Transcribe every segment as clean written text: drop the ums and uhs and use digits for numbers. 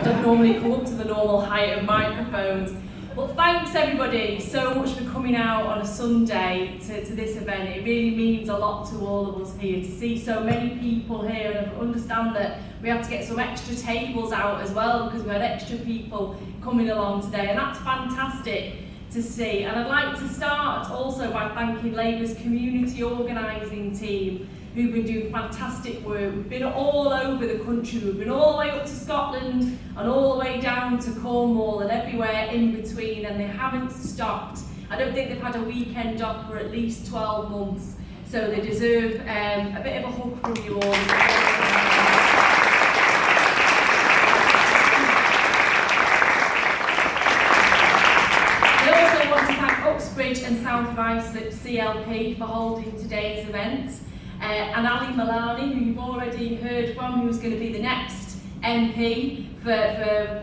don't normally come up to the normal height of microphones. Well, thanks everybody so much for coming out on a Sunday to this event. It really means a lot to all of us here to see so many people here, and I understand that we have to get some extra tables out as well because we had extra people coming along today, and that's fantastic to see. And I'd like to start also by thanking Labour's community organising team, who've been doing fantastic work. We've been all over the country. We've been all the way up to Scotland and all the way down to Cornwall and everywhere in between, and they haven't stopped. I don't think they've had a weekend off for at least 12 months, so they deserve a bit of a hug from you all. I also want to thank Uxbridge and South Islip CLP for holding today's event. And Ali Malani, who you've already heard from, who's going to be the next MP for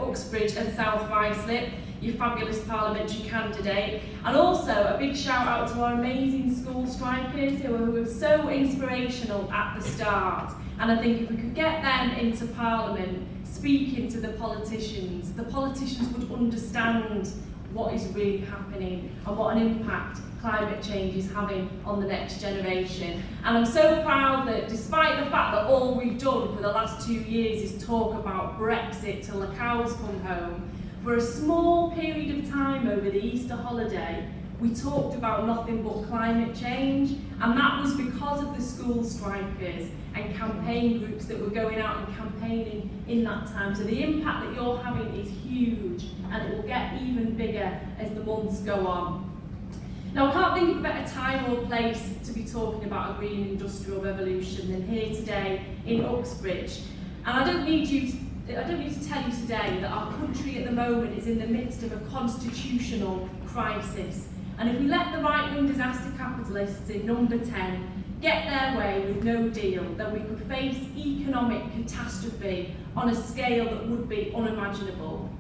Uxbridge and South Islip, your fabulous parliamentary candidate. And also a big shout out to our amazing school strikers who were so inspirational at the start. And I think if we could get them into Parliament speaking to the politicians would understand what is really happening and what an impact climate change is having on the next generation. And I'm so proud that despite the fact that all we've done for the last 2 years is talk about Brexit till the cows come home, for a small period of time over the Easter holiday, we talked about nothing but climate change, and that was because of the school strikers and campaign groups that were going out and campaigning in that time. So the impact that you're having is huge, and it will get even bigger as the months go on. Now, I can't think of a better time or place to be talking about a green industrial revolution than here today in Uxbridge. And I don't need to tell you today that our country at the moment is in the midst of a constitutional crisis. And if we let the right-wing disaster capitalists in number 10 get their way with no deal, then we could face economic catastrophe on a scale that would be unimaginable.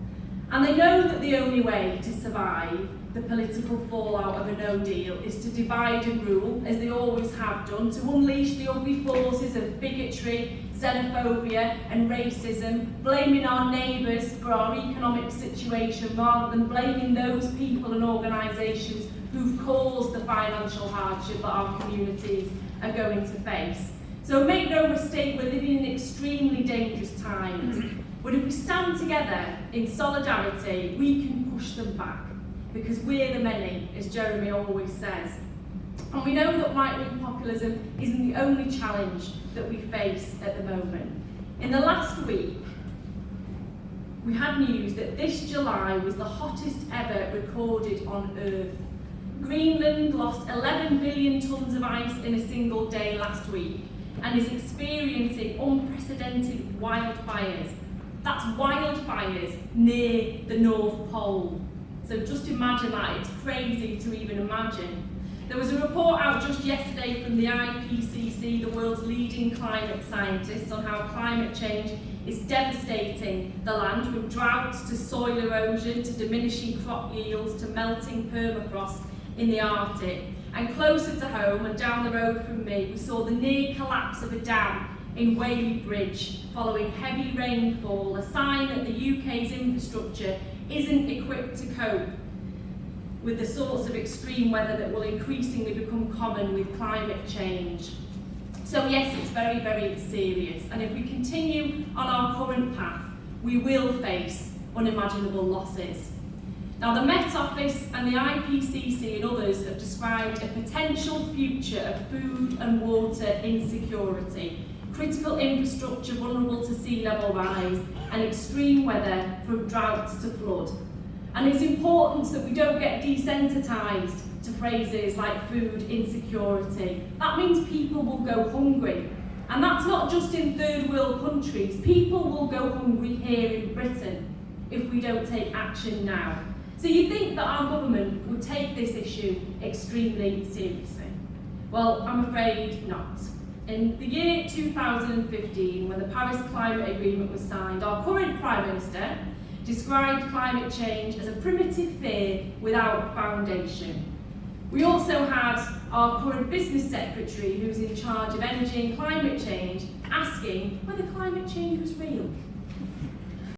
And they know that the only way to survive the political fallout of a no deal is to divide and rule, as they always have done, to unleash the ugly forces of bigotry, xenophobia and racism, blaming our neighbours for our economic situation rather than blaming those people and organisations who've caused the financial hardship that our communities are going to face. So make no mistake, we're living in extremely dangerous times. But if we stand together in solidarity, we can push them back, because we're the many, as Jeremy always says. And we know that right-wing populism isn't the only challenge that we face at the moment. In the last week, we had news that this July was the hottest ever recorded on Earth. Greenland lost 11 billion tonnes of ice in a single day last week and is experiencing unprecedented wildfires. That's wildfires near the North Pole. So just imagine that, it's crazy to even imagine. There was a report out just yesterday from the IPCC, the world's leading climate scientists, on how climate change is devastating the land, from droughts to soil erosion to diminishing crop yields to melting permafrost in the Arctic. And closer to home and down the road from me, we saw the near collapse of a dam in Whaley Bridge following heavy rainfall, a sign that the UK's infrastructure isn't equipped to cope with the sorts of extreme weather that will increasingly become common with climate change. So yes, it's very, very serious, and if we continue on our current path, we will face unimaginable losses. Now, the Met Office and the IPCC and others have described a potential future of food and water insecurity, critical infrastructure vulnerable to sea level rise, and extreme weather from droughts to flood. And it's important that we don't get desensitised to phrases like food insecurity. That means people will go hungry. And that's not just in third world countries. People will go hungry here in Britain if we don't take action now. So you think that our government would take this issue extremely seriously? Well, I'm afraid not. In the year 2015, when the Paris Climate Agreement was signed, our current Prime Minister described climate change as a primitive fear without foundation. We also had our current Business Secretary, who's in charge of energy and climate change, asking whether climate change was real.